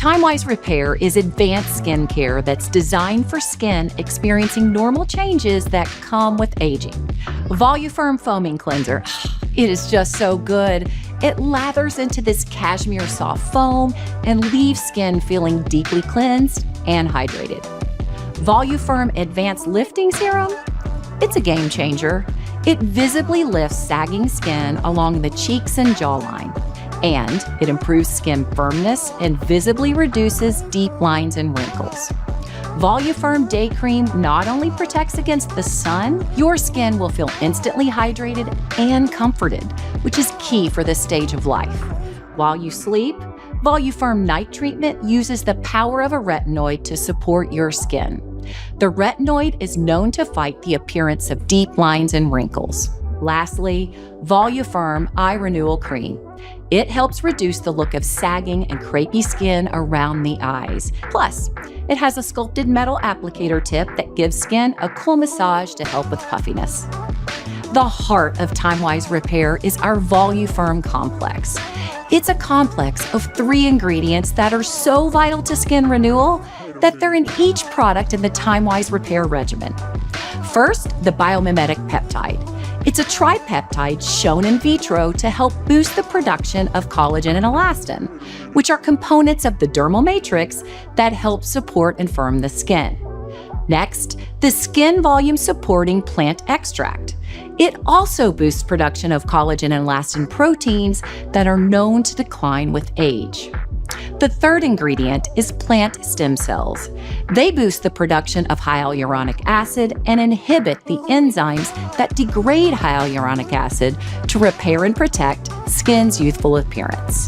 TimeWise Repair is advanced skincare that's designed for skin experiencing normal changes that come with aging. Voluform Foaming Cleanser, it is just so good. It lathers into this cashmere soft foam and leaves skin feeling deeply cleansed and hydrated. Voluform Advanced Lifting Serum, it's a game changer. It visibly lifts sagging skin along the cheeks and jawline, and it improves skin firmness and visibly reduces deep lines and wrinkles. Voluform Day Cream not only protects against the sun, your skin will feel instantly hydrated and comforted, which is key for this stage of life. While you sleep, Voluform Night Treatment uses the power of a retinoid to support your skin. The retinoid is known to fight the appearance of deep lines and wrinkles. Lastly, Voluform Eye Renewal Cream. It helps reduce the look of sagging and crepey skin around the eyes. Plus, it has a sculpted metal applicator tip that gives skin a cool massage to help with puffiness. The heart of TimeWise Repair is our Voluform Complex. It's a complex of 3 ingredients that are so vital to skin renewal that they're in each product in the TimeWise Repair regimen. First, the biomimetic peptide. It's a tripeptide shown in vitro to help boost the production of collagen and elastin, which are components of the dermal matrix that help support and firm the skin. Next, the skin volume supporting plant extract. It also boosts production of collagen and elastin proteins that are known to decline with age. The third ingredient is plant stem cells. They boost the production of hyaluronic acid and inhibit the enzymes that degrade hyaluronic acid to repair and protect skin's youthful appearance.